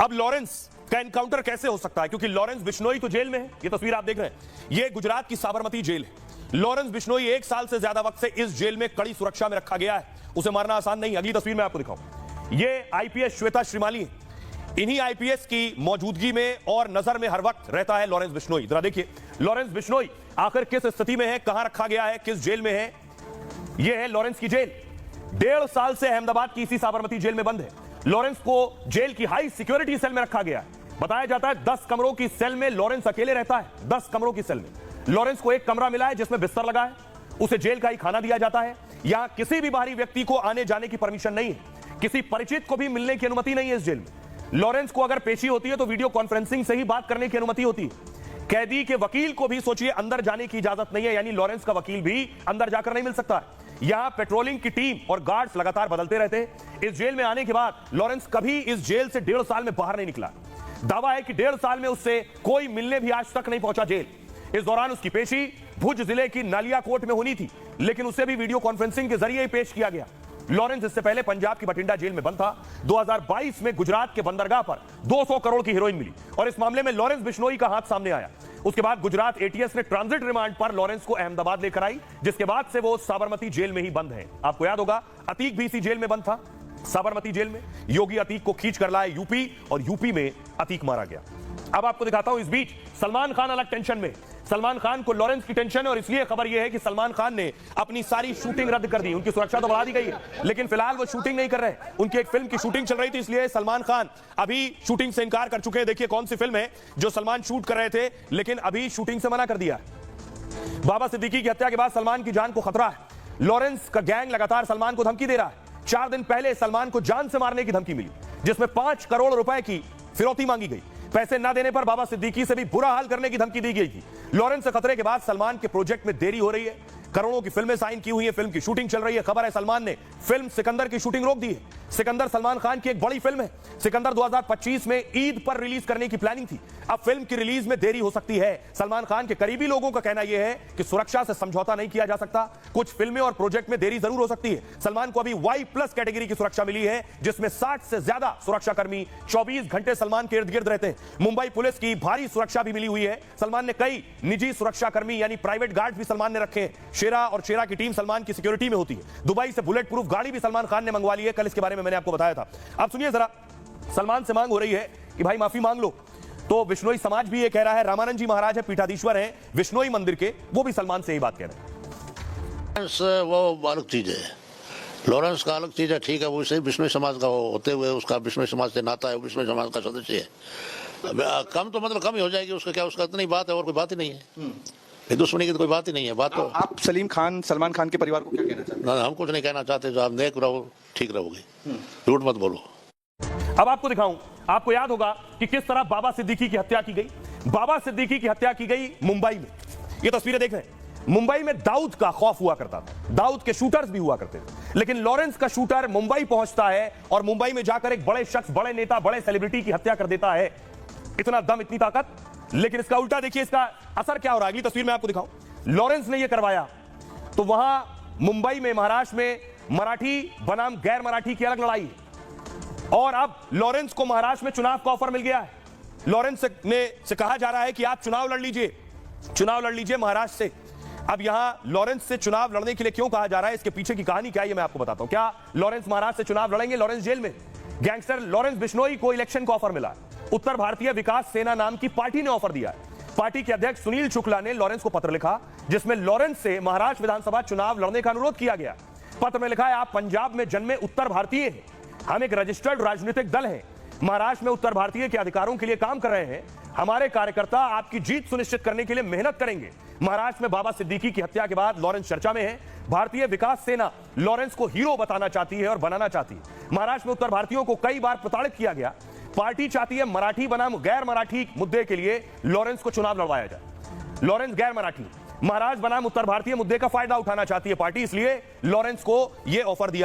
अब लॉरेंस का एनकाउंटर कैसे हो सकता है, क्योंकि लॉरेंस बिश्नोई तो जेल में है। ये तस्वीर आप देख रहे हैं, ये गुजरात की साबरमती जेल है। लॉरेंस बिश्नोई 1 साल से ज्यादा वक्त से इस जेल में कड़ी सुरक्षा में रखा गया है। उसे मारना आसान नहीं। अगली तस्वीर में आपको दिखाऊं, ये आईपीएस श्वेता श्रीमाली है। इन्हीं आईपीएस की मौजूदगी में और नजर में हर वक्त रहता है लॉरेंस बिश्नोई। जरा देखिए लॉरेंस बिश्नोई आखिर किस स्थिति में है, कहां रखा गया है, किस जेल में है। यह है लॉरेंस की जेल। 1.5 साल से अहमदाबाद की इसी साबरमती जेल में बंद है। लॉरेंस को जेल की हाई सिक्योरिटी सेल में रखा गया है। बताया जाता है 10 कमरों की सेल में लॉरेंस अकेले रहता है। 10 कमरों की सेल में लॉरेंस को एक कमरा मिला है जिसमें बिस्तर लगा है। उसे जेल का ही खाना दिया जाता है। यहां किसी भी बाहरी व्यक्ति को आने जाने की परमिशन नहीं है। किसी परिचित को भी मिलने की अनुमति नहीं है इस जेल में। लॉरेंस को अगर पेशी होती है तो वीडियो कॉन्फ्रेंसिंग से ही बात करने की अनुमति होती है। कैदी के वकील को भी सोचिए अंदर जाने की इजाजत नहीं है, यानी लॉरेंस का वकील भी अंदर जाकर नहीं मिल सकता। यहां पेट्रोलिंग की टीम और गार्ड्स लगातार बदलते रहते हैं। इस जेल में आने के बाद लॉरेंस कभी इस जेल से 1.5 साल में बाहर नहीं निकला। दावा है कि 1.5 साल में उससे कोई मिलने भी आज तक नहीं पहुंचा जेल। इस दौरान उसकी पेशी भुज जिले की नालिया कोर्ट में होनी थी, लेकिन उसे भी वीडियो कॉन्फ्रेंसिंग के जरिए ही पेश किया गया। लॉरेंस इससे पहले पंजाब की बठिंडा जेल में बंद था। 2022 में गुजरात के बंदरगाह पर 200 करोड़ की हेरोइन मिली और इस मामले में लॉरेंस बिश्नोई का हाथ सामने आया। उसके बाद गुजरात एटीएस ने ट्रांजिट रिमांड पर लॉरेंस को अहमदाबाद लेकर आई, जिसके बाद से वो साबरमती जेल में ही बंद है। आपको याद होगा अतीक भी इसी जेल में बंद था, साबरमती जेल में। योगी अतीक को खींच कर लाए यूपी और यूपी में अतीक मारा गया। अब आपको दिखाता हूं, इस बीच सलमान खान अलग टेंशन में। सलमान खान को लॉरेंस की टेंशन है और इसलिए खबर यह है कि सलमान खान ने अपनी सारी शूटिंग रद्द कर दी। उनकी सुरक्षा तो बढ़ा दी गई है, लेकिन फिलहाल वो शूटिंग नहीं कर रहे। उनकी एक फिल्म की शूटिंग चल रही थी, इसलिए सलमान खान अभी शूटिंग से इनकार कर चुके हैं। देखिए कौन सी फिल्म है जो सलमान शूट कर रहे थे, लेकिन अभी शूटिंग से मना कर दिया। बाबा सिद्दीकी की हत्या के बाद सलमान की जान को खतरा है। लॉरेंस का गैंग लगातार सलमान को धमकी दे रहा है। 4 दिन पहले सलमान को जान से मारने की धमकी मिली, जिसमें 5 करोड़ रुपए की फिरौती मांगी गई। पैसे न देने पर बाबा सिद्दीकी से भी बुरा हाल करने की धमकी दी गई थी। लॉरेंस से खतरे के बाद सलमान के प्रोजेक्ट में देरी हो रही है। करोड़ों की फिल्में साइन की हुई है, फिल्म की शूटिंग चल रही है। खबर है सलमान ने फिल्म सिकंदर की शूटिंग रोक दी है। सिकंदर सलमान खान की एक बड़ी फिल्म है। सिकंदर 2025 में ईद पर रिलीज करने की प्लानिंग थी। अब फिल्म की रिलीज में देरी हो सकती है। सलमान खान के करीबी लोगों का कहना यह है कि सुरक्षा से समझौता नहीं किया जा सकता। कुछ फिल्में और प्रोजेक्ट में देरी जरूर हो सकती है। सलमान को अभी Y+ कैटेगरी की सुरक्षा मिली है, जिसमें 60 से ज्यादा सुरक्षाकर्मी 24 घंटे सलमान के इर्द गिर्द रहते हैं। मुंबई पुलिस की भारी सुरक्षा भी मिली हुई है। सलमान ने कई निजी सुरक्षाकर्मी यानी प्राइवेट गार्ड भी सलमान ने रखे हैं। शेरा और शेरा की टीम सलमान की सिक्योरिटी में होती है। दुबई से बुलेट प्रूफ गाड़ी भी सलमान खान ने मंगवा ली है। कल इसके बारे में मैंने आपको बताया था। अब सुनिए जरा, सलमान से मांग हो रही है कि भाई माफी मांग लो। तो बिश्नोई समाज भी ये कह रहा है। रामानंद जी महाराज है, पीठाधीश्वर हैं बिश्नोई मंदिर के, वो भी सलमान से यही बात कह रहे हैं। वो अलग चीज है, लॉरेंस का अलग चीज है, ठीक है। वो सही बिश्नोई समाज का होते हुए उसका बिश्नोई समाज से नाता है, बिश्नोई समाज का सदस्य है। कम तो मतलब कम ही हो जाएगी उसका, क्या उसका इतनी बात है और कोई बात ही नहीं है। दुश्मनी की तो कोई बात ही नहीं है। बात तो आप सलमान खान के परिवार को क्या कहना चाहते हैं? हम कुछ नहीं कहना चाहते। जो आप नेक रहो, ठीक रहोगे, झूठ मत बोलो। अब आपको दिखाऊं, आपको याद होगा कि किस तरह बाबा सिद्दीकी की हत्या की गई। बाबा सिद्दीकी की हत्या की गई मुंबई में। ये तस्वीरें देख रहे हैं। मुंबई में दाऊद का खौफ हुआ करता था, दाऊद के शूटर्स भी हुआ करते थे, लेकिन लॉरेंस का शूटर मुंबई पहुंचता है और मुंबई में जाकर एक बड़े शख्स, बड़े नेता, बड़े सेलिब्रिटी की हत्या कर देता है। इतना दम, इतनी ताकत। लेकिन इसका उल्टा देखिए, इसका असर क्या हो रहा है। अगली तस्वीर में आपको दिखाऊं, लॉरेंस ने यह करवाया तो वहां मुंबई में, महाराष्ट्र में मराठी बनाम गैर मराठी की अलग लड़ाई है। और अब लॉरेंस को महाराष्ट्र में चुनाव का ऑफर मिल गया है। लॉरेंस से कहा जा रहा है कि आप चुनाव लड़ लीजिए महाराष्ट्र से। अब यहां लॉरेंस से चुनाव लड़ने के लिए क्यों कहा जा रहा है, इसके पीछे की कहानी क्या है, ये मैं आपको बताता हूं। क्या लॉरेंस महाराष्ट्र से चुनाव लड़ेंगे? लॉरेंस जेल में। गैंगस्टर लॉरेंस बिश्नोई को इलेक्शन का ऑफर मिला है। उत्तर भारतीय विकास सेना नाम की पार्टी ने ऑफर दिया है। पार्टी के अध्यक्ष सुनील शुक्ला ने लॉरेंस को पत्र लिखा, जिसमें लॉरेंस से महाराष्ट्र विधानसभा चुनाव लड़ने का अनुरोध किया गया। पत्र में लिखा है, आप पंजाब में जन्मे उत्तर भारतीय हैं, हम एक रजिस्टर्ड राजनीतिक दल हैं, महाराष्ट्र में उत्तर भारतीय के अधिकारों के लिए काम कर रहे हैं। हमारे कार्यकर्ता आपकी जीत सुनिश्चित करने के लिए मेहनत करेंगे। महाराष्ट्र में बाबा सिद्दीकी की हत्या के बाद लॉरेंस चर्चा में है। भारतीय विकास सेना लॉरेंस को हीरो बताना चाहती है और बनाना चाहती है। महाराष्ट्र में उत्तर भारतीयों को कई बार प्रताड़ित किया गया। पार्टी चाहती है मराठी बनाम गैर मराठी मुद्दे के लिए लॉरेंस को चुनाव लड़वाया जाए। लॉरेंस गैर मराठी, महाराष्ट्र बनाम उत्तर भारतीय मुद्दे का फायदा उठाना चाहती है पार्टी, इसलिए लॉरेंस को यह ऑफर दिया।